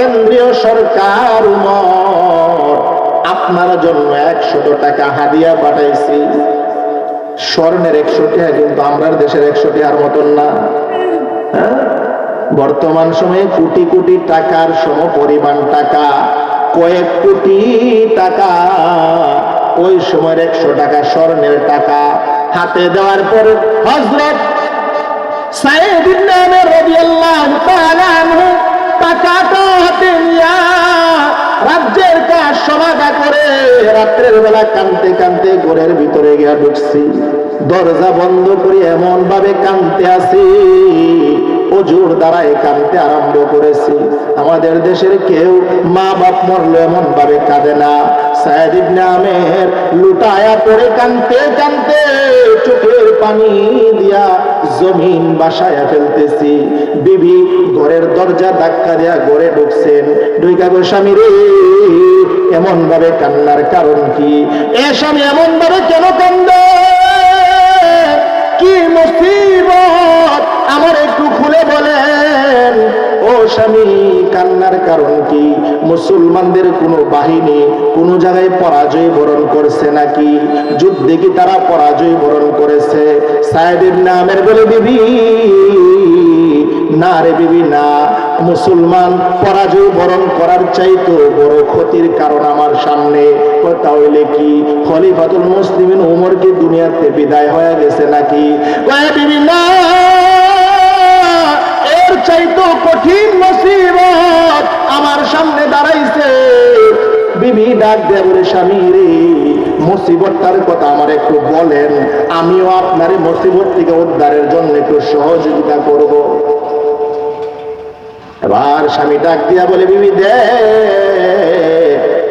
কেন্দ্রীয় সরকার উমর আপনার জন্য 100 টাকা হাদিয়া পাঠাইছি। স্বর্ণের 100 টাকা কিন্তু আমরার দেশের 100 টাকার মতন না। বর্তমান সময়ে কোটি কোটি টাকার সমপরিমাণ টাকা, কয়েক কোটি টাকা। ওই সময়ের 100 টাকা স্বর্ণের টাকা হাতে দেওয়ার পর হযরত সাঈদ ইবনে উমর রাদিয়াল্লাহু তাআলা আনহু টাকাটা হাতে নিয়া রাজ্যের কাজ সমাধা করে রাত্রের বেলা কাঁদতে কাঁদতে ঘরের ভিতরে গিয়া ঢুকছি। দরজা বন্ধ করে এমন ভাবে কাঁদতে আসি, ওজুর দ্বারাই কাঁদতে আরম্ভ করেছি। আমাদের দেশের কেউ মা বাপ মরলো এমন ভাবে কাঁদে না। সাঈদ ইবনে উমর লুটায়া পড়ে কাঁদতে কাঁদতে চোখের পানি দিয়া জমিন বাসায়া ফেলতেছি। বিবি ঘরের দরজা ধাক্কা দিয়া ঘরে ঢুকছেন। ঢুইকা গো স্বামী রে, এমন ভাবে কান্নার কারণ কি? এ স্বামী এমন ভাবে কেন কান্দে? কি মুসিবত আমার একটু খুলে বলেন। ও স্বামী, কান্নার কারণ কি? মুসলমানদের কোনো বাহিনী কোন জায়গায় পরাজয় বরণ করছে নাকি? যুদ্ধে কি তারা পরাজয় বরণ করেছে? সাঈদ ইবনে উমর বলে, বিবি না রে বিবি না, মুসলমান পরাজয় বরণ করার চাইতো বড় ক্ষতির কারণ আমার সামনে। তাহলে কি খলিফাতুল মুসলিমিন উমর কি দুনিয়াতে বিদায় হয়ে গেছে নাকি? বিবি না, এর চাইতো কঠিন মুসিবত আমার সামনে দাঁড়াইছে। বিবি ডাক দেয়া বলে, স্বামী রে, মুসিবতটার কথা আমার একটু বলেন, আমিও আপনার এই মুসিবত থেকে উদ্ধারের জন্য একটু সহযোগিতা করব। এবার স্বামী ডাক দিয়া বলে, বিবি দে।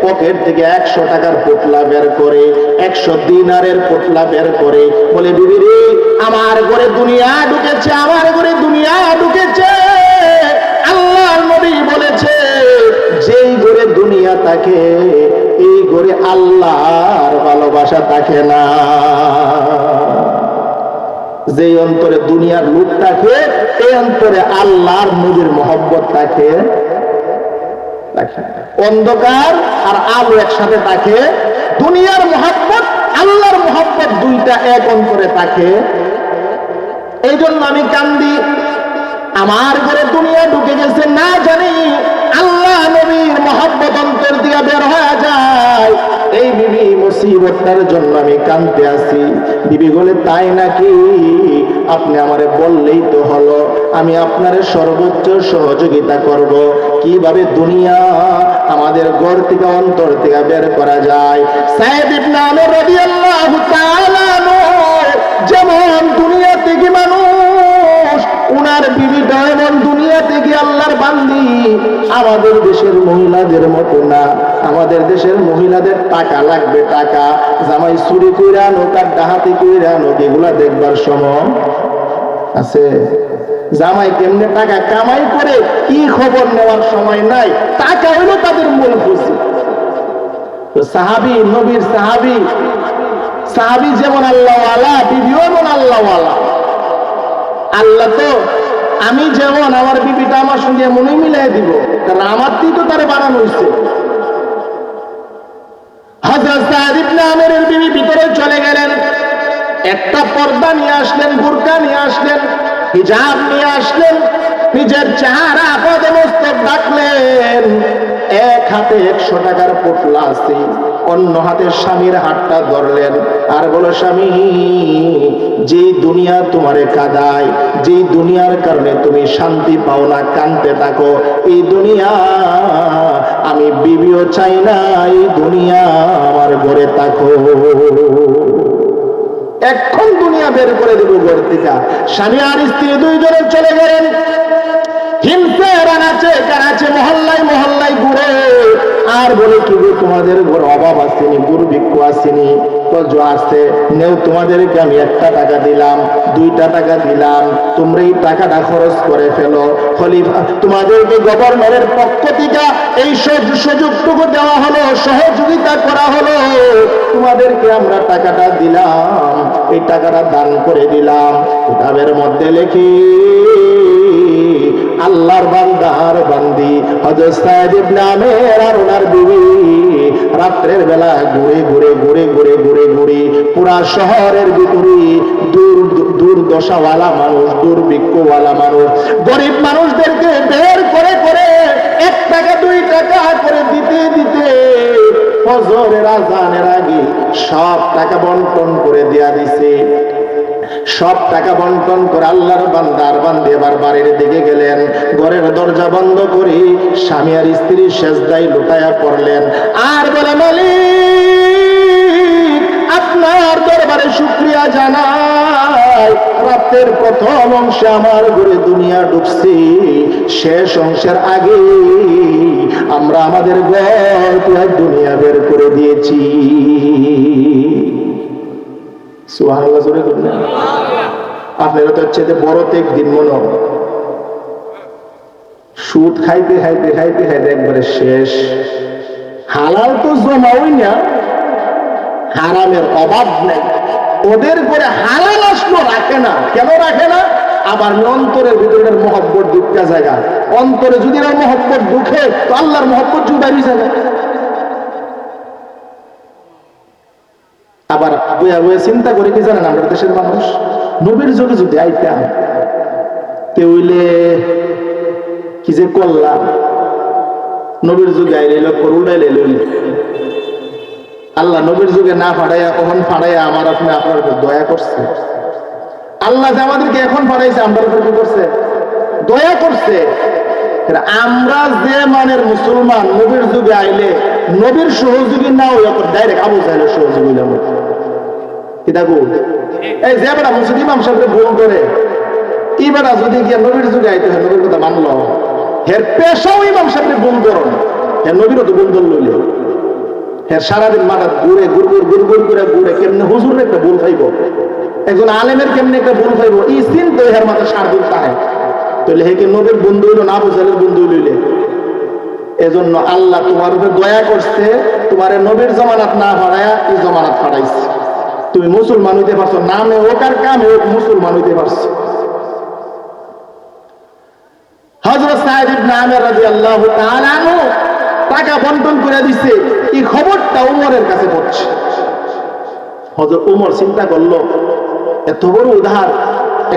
পকেট থেকে 100 টাকার পোটলা বের করে, 100 দিনারের পোটলা বের করে বলে, বিবি রে, আমার ঘরে দুনিয়া ঢুকেছে, আমার ঘরে দুনিয়া ঢুকেছে। আল্লাহর নবী বলেছে, যেই ঘরে দুনিয়া থাকে এই ঘরে আল্লাহর ভালোবাসা থাকে না। যে অন্তরে দুনিয়ার লোভ থাকে, এই অন্তরে আল্লাহর নবীর মহব্বত থাকে। অন্ধকার আর আলো একসাথে থাকে, দুনিয়ার মহব্বত আল্লাহর মহব্বত দুইটা এক অন্তরে থাকে। এই জন্য আমি কান্দি, আমার ঘরে দুনিয়া ঢুকে গেছে, না জানি আল্লাহ নবীর মহব্বত অন্তর দিয়ে বের হয়ে যায়। এই বিবি মুসিবতটার জন্য আমি কাঁদতে আসি। বিবি বলে, তাই নাকি? আপনি আমারে বললেই তো হলো, আমি আপনার সর্বোচ্চ সহযোগিতা করব। কিভাবে দুনিয়া আমাদের ঘর থেকে অন্তর থেকে বের করা যায়। সাঈদ ইবনে উমর রাদিয়াল্লাহু তাআলা আনহু যেমন দুনিয়া থেকে মানুষ, উনার বিবিটা এমন দুনিয়া থেকে আল্লাহর বান্দি। আমাদের দেশের মহিলাদের মতো না। আমাদের দেশের মহিলাদের টাকা লাগবে, টাকা। জামাই চুরি কইরা আনো, তার ডাহাতি কইরা আনো, এগুলা দেখবার সময় আছে? জামাই কেমনে টাকা কামাই করে কি খবর নেওয়ার সময় নাই। টাকা হইল তাদের মূল খুশি। তো সাহাবী, নবীর সাহাবী, সাহাবী যেমন আল্লাহওয়ালা, বিবিও এমন আল্লাহওয়ালা। আল্লাহ তো আমি যেমন, আমার বিবিটা আমার সঙ্গে এমনই মিলাই দিব, কারণ আমার তো তারে বানানো হয়েছে। হযরত সাঈদ ইবনে উমরের বিবি ভিতরে চলে গেলেন, একটা পর্দা নিয়ে আসলেন, বুরকা নিয়ে আসলেন, হিজাব নিয়ে আসলেন, নিজের চেহারা পদে মস্তক ঢাকলেন। এক হাতে 100 টাকার পোটলা আছে, অন্য হাতে স্বামীর হাতটা ধরলেন আর বলো, স্বামী, যেই দুনিয়া তোমারে কাঁদায়, যেই দুনিয়ার কারণে তুমি শান্তি পাও না, কাঁদতে থাকো, এই দুনিয়া আমি বিবিও চাই না, এই দুনিয়া আমার ঘরে থাকো। এখন দুনিয়া বের করে দেব ঘর থেকে। স্বামী আর স্ত্রী দুইজনে চলে গেলেন। হিমসে রানাচে কানাচে মহল্লায় মহল্লায় ঘুরে আর বলে, কি গো, তোমাদের ঘর অভাব আসেনি, দুর্ভিক্ষ আসেনি? তো আছে, নেও, তোমাদেরকে আমি 1 টাকা দিলাম, 2 টাকা দিলাম, তোমরা এই টাকাটা খরচ করে ফেলো। খলিফা তোমাদেরকে গভর্নরের পক্ষ থেকে এই সুযোগটুকু দেওয়া হলো, সহযোগিতা করা হলো, তোমাদেরকে আমরা টাকাটা দিলাম, এই টাকাটা দান করে দিলাম। কিতাবের মধ্যে লেখি, আল্লাহর বান্দার বান্দি হযরত সাইদ ইবনে আমের আর ওনার বিবি রাতের বেলা ঘুরে ঘুরে ঘুরে ঘুরে ঘুরে ঘুরে পুরা শহরের ভিতরে দুর্দশাওয়ালা মানুষ, দুর্ভিক্ষওয়ালা মানুষ, গরিব মানুষদেরকে বের করে করে 1 টাকা 2 টাকা করে দিতে দিতে ফজরের আযানের আগে সব টাকা বন্টন করে দেয়া দিছে। সব টাকা বন্টন করে আল্লাহর বান্দার বান্দি এবার বাড়ির দিকে গেলেন। ঘরের দরজা বন্ধ করে স্বামী আর স্ত্রী সেজদায় লুটায়া পড়লেন আর বলে, মালিক আপনার দরবারে শুকরিয়া জানাই, রাতের প্রথম অংশে আমার ঘরে দুনিয়া ঢুকছি, শেষ অংশের আগে আমরা আমাদের ঘর দুনিয়া বের করে দিয়েছি। সুবহানাল্লাহ জোরে বলুন। আপনারা তো হচ্ছে বড় ত্যাগ দিন মনে হয়, সুদ খাইতে খাইতে খাইতে খাইতে একবারে শেষ। হালাল তো জমাওই না, হারামের অভাব নেই। ওদের করে হালাল আসলো রাখে না। কেন রাখে না? আবার অন্তরের ভিতরের মহব্বত ঢুকা জায়গা, অন্তরে যদি না মহব্বত ঢুকে তো আল্লাহর মহব্বত জুড়াই জায়গা। আবার বইয়া বইয়া চিন্তা করে কি জানেন, আমরা দেশের মানুষ নবীর যুগে যদি আইতাম তেউলে কি যে করলাম, নবীর যুগে আইলে লক্ষ্য উল্টাইলে লইল। আল্লাহ নবীর যুগে না ফাড়াইয়া কখন ফাড়াইয়া আমার আপনি আপনার উপর দয়া করছে। আল্লাহ যে আমাদেরকে এখন ফাড়াইছে আমার উপর কি করছে? দয়া করছে। আমরা যে মানের মুসলমান নবীর যুগে আইলে নবীর সহযোগী না হইয়া ডাইরেক্ট আবু জাহেলের সহযোগী হইলাম। কি দেখো এই যে বেড়া মুসলিম ইমাম সাহেবকে ভুল করে, এই বেড়া যদি গিয়ে নবীর যুগে আইতে হয় নবীর কথা মানলো, হের পেশাও ইমাম সাহেবকে ভুল করো, হের নবীরও তো ভুল ধরল। হ্যাঁ সারাদিন মাথা ঘুরে গুড়গুড় গুড়গুড় করে ঘুরে কেমনে হুজুরের একটা ভুল পাইব, একজন আলেমের কেমনে একটা ভুল পাইব, এই চিন্তা হের মাথা সার দিন তাহে তাহলে হে কি নবীর বন্ধু হইল না আবু জাহেলের বন্ধু হইলে? এজন্য আল্লাহ তোমার উপরে দয়া করছে, তোমার নবীর জমানাত না ফাড়ায়া এই জমানাত ফাড়াইছে। তুমি মুসলমান হইতে পারছো, নামে হোক আর কামে হোক মুসলমান হইতে পারছো। হযরত সাইদ ইবনে আমের রাদিয়াল্লাহু তাআলা আনহু টাকা বন্টন করে দিছে, এই খবরটা উমরের কাছে পড়ছে। হযরত উমর চিন্তা করলো এত বড় উদার,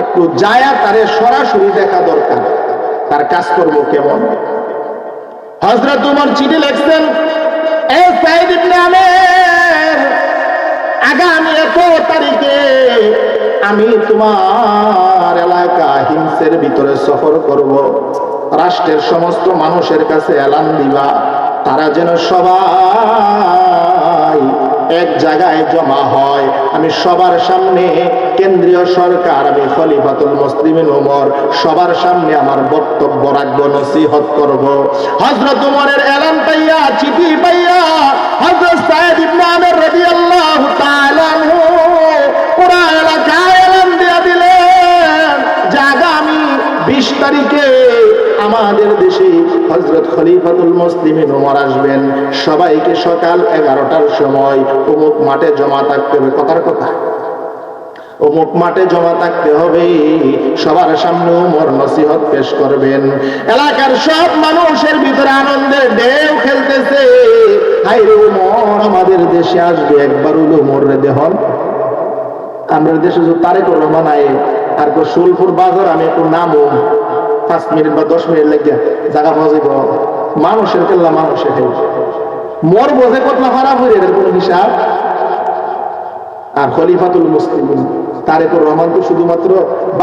একটু যায়া তারে সরাসরি দেখা দরকার, তার কাজকর্ম কেমন। হযরত উমর চিঠি লিখছেন, এ সাইদ ইবনে আমের, আগামী এত তারিখে আমি তোমার এলাকা হিমসের ভিতরে সফর করব। রাষ্ট্রের সমস্ত মানুষের কাছে এলান দিবা, তারা যেন সবাই এক জায়গায় জমা হয়। আমি সবার সামনে, কেন্দ্রীয় সরকার, আমি খলিফাতুল মুসলিমিন ওমর, সবার সামনে আমার বক্তব্য রাখবো, নসিহত করব। হযরত ওমরের এলান পাইয়া, চিঠি পাইয়া হযরত সাইদ ইবনে আমের রাদিয়াল্লাহু তাআলা আনহু পুরা এলাকায় এলান দিয়া দিলেন যে আগামী 20 তারিখে আমাদের দেশে হযরত খলিফাতুল মুসলিমিন ওমর আসবেন। সবাইকে সকাল 11টার সময় অমুক মাঠে জমা থাকতে হবে। কথার কথা, অমুক মাঠে জমা থাকতে হবে। সবার সামনে ওমর নসিহত পেশ করবেন। এলাকার সব মানুষের ভিতরে আনন্দের ঢেউ খেলতেছে। হায় রে ওমর আমাদের দেশে আসবে, একবার হলো ওমর রে দেহন। আমরা দেশে যে তারেকুর রহমান আয়ে আর সোলপুর বাজার আমি একটু নামো 5 মিনিট বা 10 মিনিট লেগে জায়গা পাওয়া যাব। মানুষের কেল্লা মানুষের মর বোঝে কতলা ভাড়া হয়ে এর কোনো হিসাব। আর খলিফাতুল মুসলিমিন তারেকুর রহমান তো শুধুমাত্র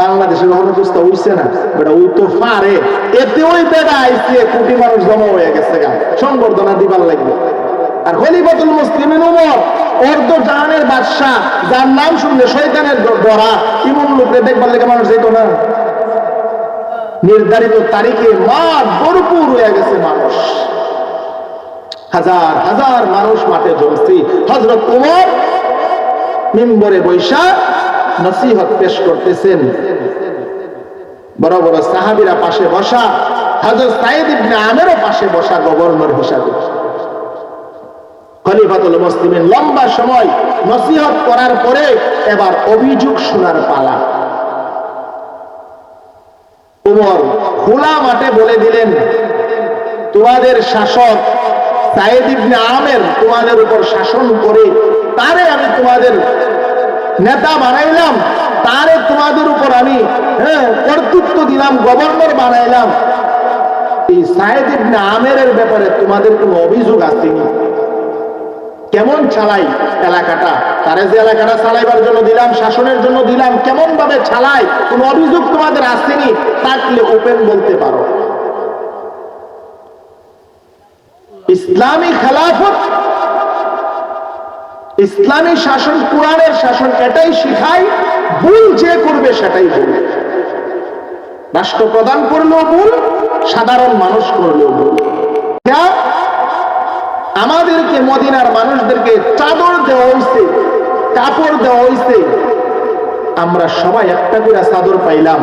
বাংলাদেশের রহমতুস্তা হইছে না, বেটা ওই তো পারে, এতে ওই বেটা আইছে কোটি মানুষ জমা হয়ে গেছে গা, সংবর্ধনা দিবার লাগবে। আর খলিফাতুল মুসলিমিন ওমর অর্ধ জাহানের বাদশা, যার নাম শুনলে শয়তানের ডরা, ইমন লোকরে দেখবার লেগে মানুষ যেত না। নির্ধারিত তারিখে মাঠ ভরপুর হয়ে গেছে মানুষ, হাজার হাজার মানুষ মাঠে জমছে। হযরত ওমর মিম্বরে বৈশা নসিহত পেশ করতেছেন, বড় বড় সাহাবীরা পাশে বসা, হযরত সাইদ ইবনে আমেরও পাশে বসা গভর্নর হিসাবে। খলিফাতুল মুসলিমিন লম্বা সময় নসিহত করার পরে এবার অভিযোগ শোনার পালা। ওমর খোলা মাঠে বলে দিলেন, তোমাদের শাসক সাইদ ইবনে আমের তোমাদের উপর শাসন করে তারে আমি তোমাদের নেতা বানাইলাম, তারে তোমাদের উপর আমি কর্তৃত্ব দিলাম, গভর্নর বানাইলাম। এই সাইদ ইবনে আমেরের ব্যাপারে তোমাদের কোনো অভিযোগ আসেনি? কেমন চালাই এলাকাটা, তারে যে এলাকাটা চালাইবার জন্য দিলাম, শাসনের জন্য দিলাম, কেমন ভাবে চালাই, কোন অভিযোগ তোমাদের আসেনি? থাকলে ওপেন বলতে পারো। ইসলামী খেলাফত, ইসলামী শাসন, কোরআনের শাসন এটাই শিখায়, ভুল যে করবে সেটাই ভুল। রাষ্ট্রপ্রধান করলেও ভুল, সাধারণ মানুষ করলেও ভুল। আমাদেরকে মদিনার মানুষদেরকে চাদর দেওয়া হয়েছে, কাপড় দেওয়া হয়েছে, আমরা সবাই একটা করে চাদর পাইলাম।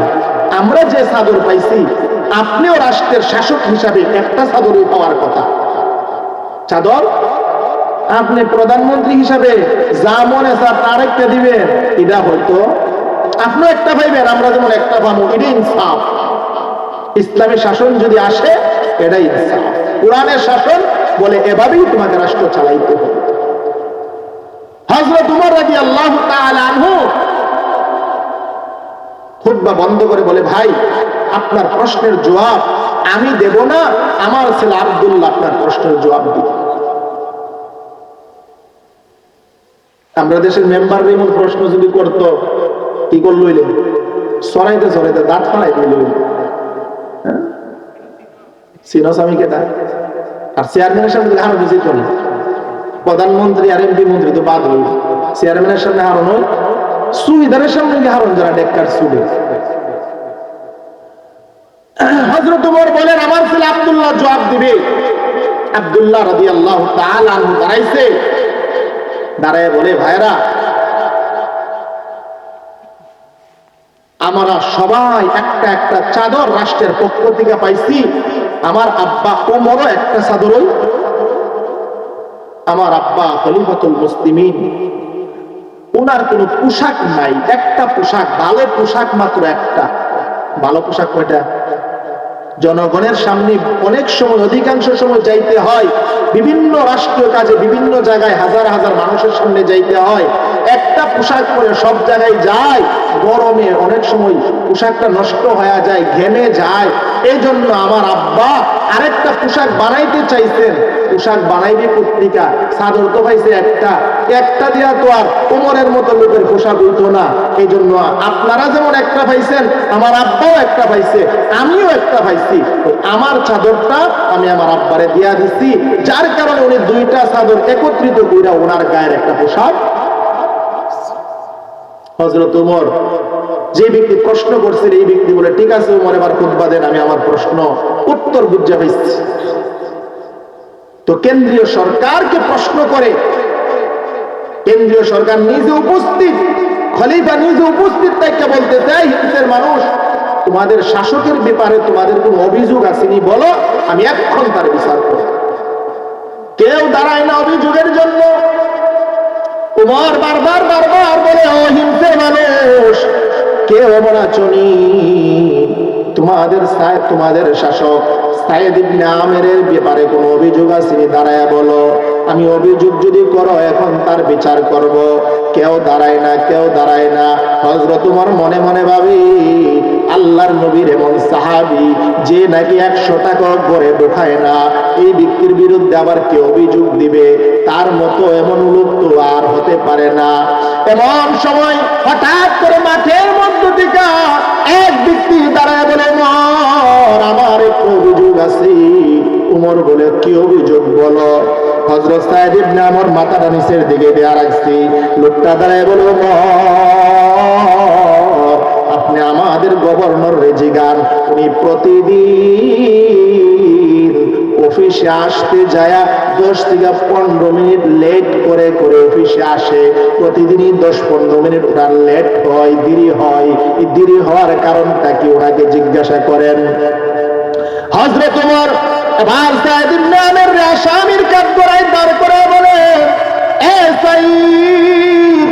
আমরা যে চাদর পাইছি, আপনিও রাষ্ট্রের শাসক হিসাবে একটা চাদরই পাওয়ার কথা। চাদর আপনি প্রধানমন্ত্রী হিসাবে যা মনে চান আরেকটা দিবেন, এটা হয়তো আপনি একটা পাইবেন, আমরা যেমন একটা পাবো, এটা ইনসাফ। ইসলামী শাসন যদি আসে এটাই ইনসাফ। কোরআনের শাসন বলে এভাবেই তোমাকে রাষ্ট্র চালাইতে হবে। হযরত উমর রাদিয়াল্লাহু তাআলা আনহু খুতবা বন্ধ করে বলে, ভাই আপনার প্রশ্নের জবাব আমি দেব না, আমার ছেলে আব্দুল্লাহ আপনার প্রশ্নের জবাব দিবে। আমরা দেশের মেম্বার এমন প্রশ্ন যদি করতো, কি করলো, সরাইতে সরাইতে দাঁত ফালাই দিল। সিনস আমি কেটা, আর চেয়ারম্যানের সামনে আরো বেশি চলে, প্রধানমন্ত্রী আর এমপি মন্ত্রী তো বাদ হইল, চেয়ারম্যানের সামনে হারণ হয়, সুবিধারের সামনে হারণ যারা ডেক্কার সুডে। হযরত ওমর বলেন, আমার ছেলে আব্দুল্লাহ জবাব দিবে। আব্দুল্লাহ রাদিয়াল্লাহু তাআলা আনহু দাঁড়াইছে, দাঁড়ায় বলে, ভাইরা আমরা সবাই একটা একটা চাদর রাষ্ট্রের পক্ষ থেকে পাইছি। আমার আব্বা ওমরও একটা চাদরই, আমার আব্বা খলিফাতুল মুসলিমিন, ওনার কোনো পোশাক নাই, একটা পোশাক, ভালো পোশাক মাত্র একটা। ভালো পোশাক কয়টা? জনগণের সামনে অনেক সময়, অধিকাংশ সময় যাইতে হয়, বিভিন্ন রাষ্ট্রীয় কাজে বিভিন্ন জায়গায় হাজার হাজার মানুষের সামনে যাইতে হয়, একটা পোশাক পরে সব জায়গায় যায়, গরমে অনেক সময় পোশাকটা নষ্ট হয়ে যায়, ঘেমে যায়। এই জন্য আমার আব্বা আরেকটা পোশাক বানাইতে চাইছেন। পোশাক বানাইবে পত্রিকা, চাদর তো পাইছে একটা, একটা দিয়া তো আর ওমরের মতো লোকের পোশাক হইতো না। এই জন্য আপনারা যেমন একটা পাইছেন, আমার আব্বাও একটা পাইছে, আমিও একটা পাইছি। আমার চাদরটা আমি আমার আব্বারে দিয়া দিচ্ছি, যার কারণে উনি দুইটা চাদর একত্রিত কইরা ওনার গায়ের একটা পোশাক। হযরত ওমর, যে ব্যক্তি প্রশ্ন করছে এই ব্যক্তি বলে, ঠিক আছে ওমর, এবার খুতবা দেন, আমি আমার প্রশ্ন উত্তর বুঝা পাইছি। তো কেন্দ্রীয় সরকারকে প্রশ্ন করে, কেন্দ্রীয় সরকার নিজে উপস্থিত, খলিফা নিজে উপস্থিত থেকে বলতে চাই, হিন্দের মানুষ তোমাদের শাসকের ব্যাপারে তোমাদের কোন অভিযোগ আসেনি বলো, আমি এখন তার বিচার করব। কেউ দাঁড়ায় না অভিযোগের জন্য। ওমর বারবার বারবার বলে, ও হিন্দের মানুষ, কেউ মনে চনি, তোমাদের শাসক সাইদ ইবনে আমেরের ব্যাপারে কোনো অভিযোগ আসেনি? দাঁড়ায় বলো, আমি অভিযোগ যদি করো এখন তার বিচার করব। কেউ দাঁড়ায় না, কেউ দাঁড়ায় না। হযরত ওমর মনে মনে ভাবি, আল্লাহর নবীর এমন সাহাবী যে নাকি 100 টাকা করে ঢোকায় না, এই ব্যক্তির বিরুদ্ধে আবার কে অভিযোগ দিবে? তার মতো এমন লোক তো আর হতে পারে না। এমন সময় হঠাৎ করে মাঠের মধ্য থেকে এক ব্যক্তি দাঁড়ায় বলে, ওমর, আমার একটা অভিযোগ আছে। ওমর বলে, কি অভিযোগ বলো। হযরত সাইদ ইবনে আমর মাথাটা নিচের দিকে দেয়া রাখছি। লোকটা দাঁড়ায় বলে, ওমর, আপনি আমাদের গভর্নর রেজিগান, উনি প্রতিদিন অফিসে আসতে যায় 10 থেকে 15 মিনিট লেট করে করে অফিসে আসে। প্রতিদিনই 10-15 মিনিট ওনার লেট হয়, দেরি হয়। এই দেরি হওয়ার কারণটা কি ওনাকে জিজ্ঞাসা করেন। হযরত ওমর এবার সাইদ ইবনে আমের আসামির কাঠগড়ায় দাঁড় করে বলে, এ সাইদ,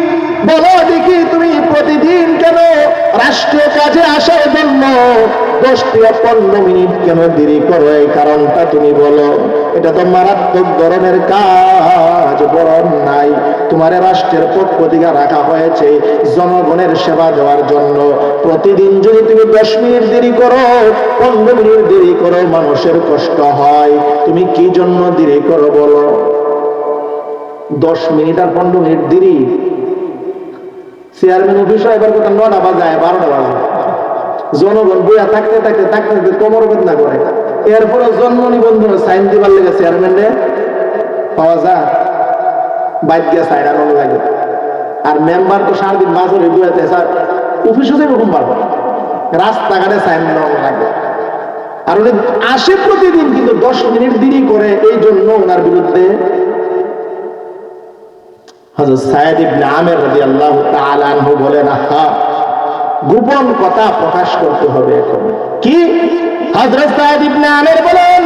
বলো দেখি তুমি প্রতিদিন কেন রাষ্ট্রীয় কাজে আসার জন্য 10 তুই 15 মিনিট কেন দেরি করো, এই কারণটা তুমি বলো। এটা তো মারাত্মক ধরনের কাজ, বড় নাই। তোমার রাষ্ট্রের পক্ষ থেকে রাখা হয়েছে জনগণের সেবা দেওয়ার জন্য। প্রতিদিন যদি তুমি 10 মিনিট দেরি করো, 15 মিনিট দেরি করো, মানুষের কষ্ট হয়। তুমি কি জন্য দেরি করো বলো? 10 মিনিট আর 15 মিনিট দেরি। চেয়ারম্যান অফিস এবার কথা 9টা বাজায়, 12টা বাজে। জনগণ বইয়া থাকতে থাকতে থাকতে থাকতে কোমর বেদনা করে। এরপরে জন্ম নিবন্ধন সাইন দিবার লেগে চেয়ারম্যানে পাওয়া যায়, বাইক গিয়া সাইন আনার লাগে। আর মেম্বার তো সারাদিন বাজারে বইয়াতে, স্যার অফিসে যাবে সোমবার, রাস্তাঘাটে সাইন নেওয়া লাগে। আর উনি আসে প্রতিদিন, কিন্তু 10 মিনিট দেরি করে। এই জন্য ওনার বিরুদ্ধে হযরত সায়েদ ইবনে আমের রাদিয়াল্লাহু তাআলা আনহু বলেন, আহা, গোপন কথা প্রকাশ করতে হবে। এখন কি? হযরত সায়েদ ইবনে আমের বলেন,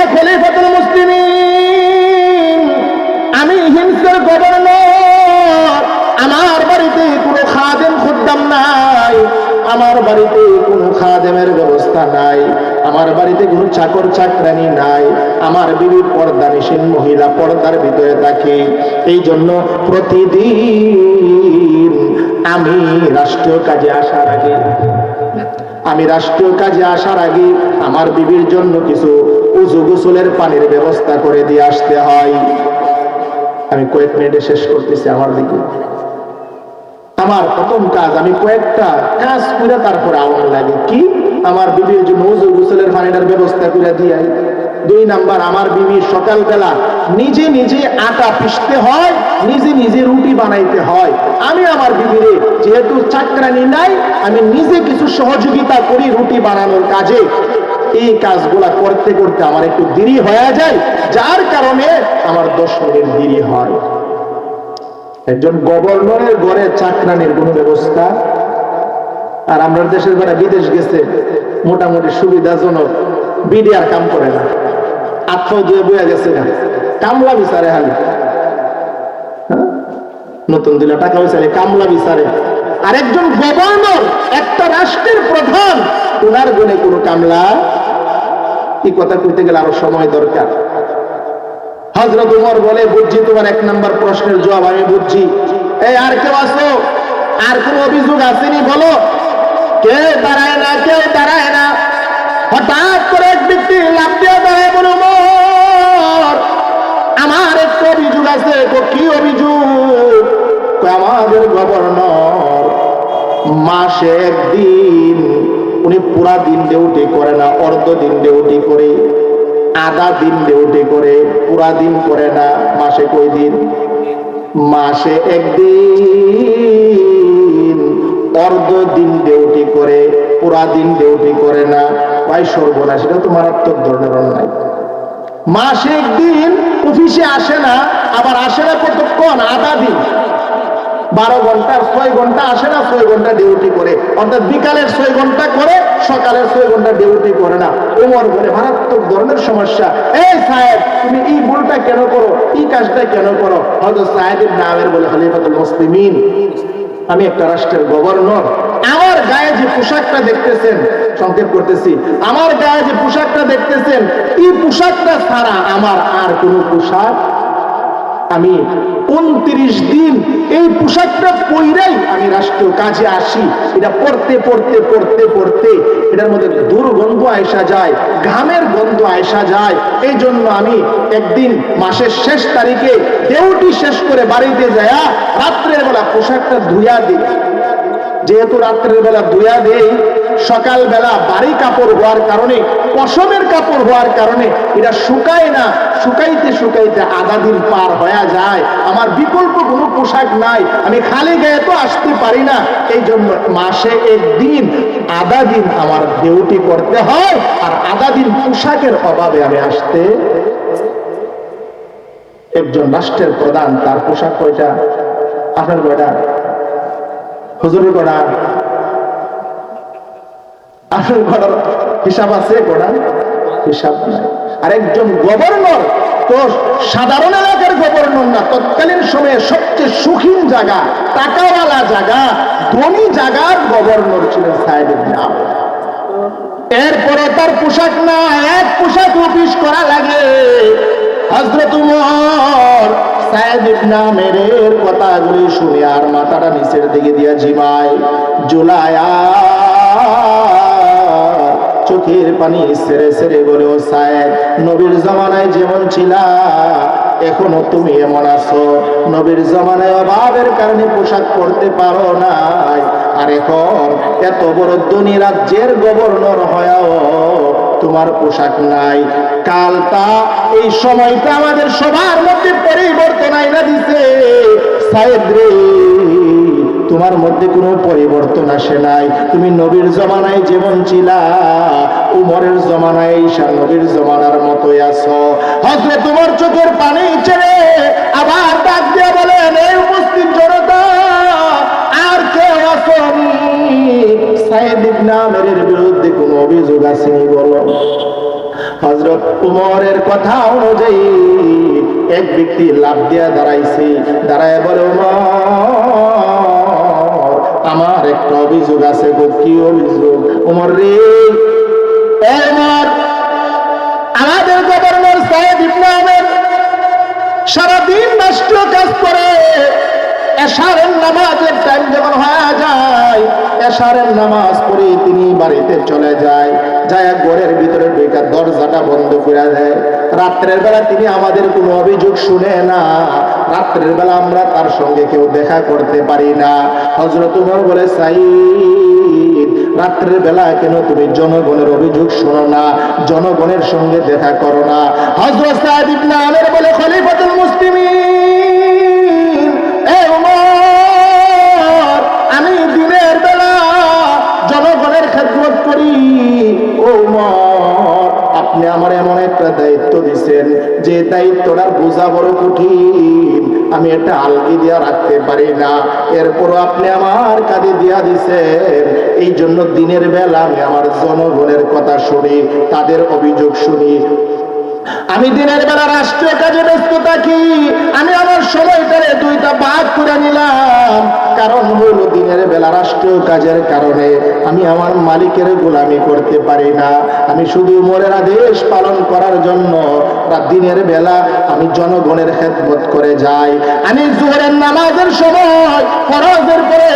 এ খলিফাতুল মুসলিমিন, আমি হিমসের গভর্নর। আমার বাড়িতে কোনো খাদেম খুদ্দাম নাই, আমার বাড়িতে কোনো খাদেমের ব্যবস্থা নাই, আমার বাড়িতে কোনো চাকর চাকরানি নাই। আমার বিবি পর্দানিসীন মহিলা, পর্দার ভিতরে থাকে। এই জন্য প্রতিদিন আমি রাষ্ট্রীয় কাজে আসার আগে আমার বিবির জন্য কিছু উযু গোসলের পানির ব্যবস্থা করে দিয়ে আসতে হয়। আমি কয়েক মিনিটে শেষ করতেছি। আমার দিকে আমার প্রথম কাজ, আমি কয়েকটা কাজ করে তারপরে আওয়াজ লাগে। কি? আমার বিবির জন্য উযু গোসলের পানির ব্যবস্থা করে দিয়ে। 2 নাম্বার, আমার বিবি সকালবেলা নিজে নিজে আটা পিষতে হয়, নিজে নিজে রুটি বানাইতে হয়। আমি আমার বিবিরে, যেহেতু চাকরানি নাই, আমি নিজে কিছু সহযোগিতা করি রুটি বানানোর কাজে। এই কাজগুলা করতে করতে আমার একটু দেরি হয়ে যায়, যার কারণে আমার 10 মিনিট দেরি হয়। একজন গভর্নরের ঘরে চাকরানির কোন ব্যবস্থা? আর আমরা দেশের বেড়া বিদেশ গেছে, মোটামুটি সুবিধাজনক, বিডিআর কাম করে না, আত্মাও দিয়ে বইয়া গেছে না, কামলা বিচারে হালি, নতুন দিলে টাকা বিচারে কামলা বিচারে। আর একজন গভর্নর, একটা রাষ্ট্রের প্রধান, ওনার গুণে কোনো কামলা? এই কথা কইতে গেলে আরো সময় দরকার। হযরত উমর বলে, বুঝছি তোমার 1 নাম্বার প্রশ্নের জবাব আমি বুঝছি। এই আর কেউ আসো? আর কোন অভিযোগ আসেনি বলো? কেউ দাঁড়ায় না, কেউ দাঁড়ায় না। হঠাৎ করে এক ব্যক্তি লাফ দিয়ে দাঁড়ায়, বলে, উমর, আমার একটা অভিযোগ আছে। কি অভিযোগ? আমাদের গভর্নর মাসে একদিন উনি পুরা দিন ডিউটি করে না, অর্ধ দিন ডিউটি করে, আধা দিন ডিউটি করে, পুরা দিন করে না। মাসে কয় দিন? মাসে একদিন অর্ধ দিন ডিউটি করে, পুরা দিন ডিউটি করে না। ভাই সর্বনাশ, এটা তো মারাত্মক ধরনের অন্যায়। মাসে একদিন অফিসে আসে না, আবার আসে না কতক্ষণ? আধা দিন, 12 ঘন্টার 6 ঘন্টা আসে না, 6 ঘন্টা ডিউটি করে। অর্থাৎ বিকালের 6 ঘন্টা করে, সকালের 6 ঘন্টা ডিউটি করে না। ওমর বলে, মারাত্মক ধরনের সমস্যা। এই সাহেব, তুমি এই ভুলটা কেন করো, এই কাজটা কেন করো? হযরত সায়েদ ইবনে আমের বলে, খলিফাতুল মুসলিমিন, আমি একটা রাষ্ট্রের গভর্নর। আমার গায়ে যে পোশাকটা দেখতেছেন, সংক্ষেপ করতেছি, আমার গায়ে যে পোশাকটা দেখতেছেন, এই পোশাকটা ছাড়া আমার আর কোনো পোশাক, আমি 29 দিন এই পোশাকটা পইরাই আমি রাষ্ট্রীয় কাজে আসি। এটা পড়তে পড়তে পড়তে পড়তে এটার মধ্যে দুর্গন্ধ আয়সা যায়, ঘামের গন্ধ আয়সা যায়। এই জন্য আমি একদিন মাসের শেষ তারিখে ডিউটি শেষ করে বাড়িতে যায়া রাত্রের বেলা পোশাকটা ধুইয়া দিই। যেহেতু রাত্রের বেলা ধুইয়া দেই, সকাল বেলা বাড়ি কাপড় হওয়ার কারণে, পশমের কাপড় হওয়ার কারণে এটা শুকায় না। শুকাইতে শুকাইতে আধা দিন পার হয়ে যায়। আমার বিকল্প কোনো পোশাক নাই, আমি খালি গায়ে তো আসতে পারি না। এই জন্য মাসে একদিন আধা দিন আমার ডিউটি করতে হয়, আর আধা দিন পোশাকের অভাবে আমি আসতে। একজন রাষ্ট্রের প্রধান, তার পোশাক কয়টা? আপনার কয়টা? হুজুরের কয়টা? আপনার কয়টা হিসাব আছে? কয়টা হিসাব নাই। আর একজন গভর্নর তো সাধারণ এলাকার গভর্নর না, তৎকালীন সময়ে সবচেয়ে সুখীন জায়গা, টাকাওয়ালা জায়গা, ধনী জায়গার গভর্নর ছিলেন সায়েদ ইবনে আমের। এরপরে তার পোশাক না, এক পোশাক অফিস করা লাগে। হযরত উমর সায়েদ ইবনে আমেরের কথাগুলি শুনে আর মাথাটা নিচের দিকে দিয়া জিমায়, জুলায়া চোখের পানি ছেড়ে ছেড়ে বলে, ও সায়েদ, নবীর জামানায় যেমন ছিলা এখনো তুমি এমন আছো। নবীর জামানায় অভাবের কারণে পোশাক পরতে পারো নাই, আর এখন এত বড় ধনী রাজ্যের গভর্নর হয়েও তোমার পোশাক নাই। কালটা এই সময়টা আমাদের সবার মধ্যে পরিবর্তন আইনা দিছে। সায়েদ রে, তোমার মধ্যে কোনো পরিবর্তন আসে নাই। তুমি নবীর জমানায় যেমন ছিলা, উমরের জমানায় ঈশা নবীর জমানার মতোই আছো। হযরত তোমার চোখের পানি ছেড়ে আবার ডাক দিয়ে বলেন, এই উপস্থিত জনতা, আর কেউ আসনি সায়েদ ইবনে আমেরের বিরুদ্ধে কোনো অভিযোগ আসেনি বলো? হযরত উমরের কথা অনুযায়ী এক ব্যক্তি লাফ দিয়া দাঁড়াইছে, দাঁড়ায় বলে, উমর, আমার একটা অভিযোগ আছে গো। কি অভিযোগ? উমর রে, উমর, আমাদের গভর্নর সায়েদ ইবনে আমের সারাদিন রাষ্ট্রীয় কাজ করে, এশারের নামাজের টাইম যখন হয়ে যায়, এশারের নামাজ পড়ে তিনি বাড়িতে চলে যায়, যায় ঘরের ভিতরে ঢুকে দরজাটা বন্ধ করে দেয়। রাত্রের বেলা তিনি আমাদের কোনো অভিযোগ শুনে না, রাত্রের বেলা আমরা তার সঙ্গে কেউ দেখা করতে পারি না। হযরত উমর বলে, সাইদ, রাত্রের বেলা কেন তুমি জনগণের অভিযোগ শোনো না, জনগণের সঙ্গে দেখা করো না? হযরত সায়েদ ইবনে আমের বলে, খলিফাতুল মুসলিমিন, এ উমর, আমি দিনের বেলা জনগণের খেদমত করি। ও উমর, আপনি আমার এমন একটা দায়িত্ব দিচ্ছেন যে দায়িত্বটার বোঝা বড় কঠিন, আমি এটা আলগি দিয়া রাখতে পারি না। এরপরও আপনি আমার কাঁধে দিয়া দিচ্ছেন, এই জন্য দিনের বেলা আমি আমার জনগণের কথা শুনি, তাদের অভিযোগ শুনি। আমি দিনের বেলা রাষ্ট্রীয় কাজে ব্যস্ত থাকি, আমি আমার সময়টারে দুইটা ভাগ করে নিলাম। কারণ হলো দিনের বেলা রাষ্ট্রীয় কাজের কারণে আমি আমার মালিকের গোলামি করতে পারি না, আমি শুধু উমরের আদেশ পালন করার জন্য দিনের বেলা আমি জনগণের খেদমত করে যাই। আমি জোহরের নামাজের সময় ফরজের পরে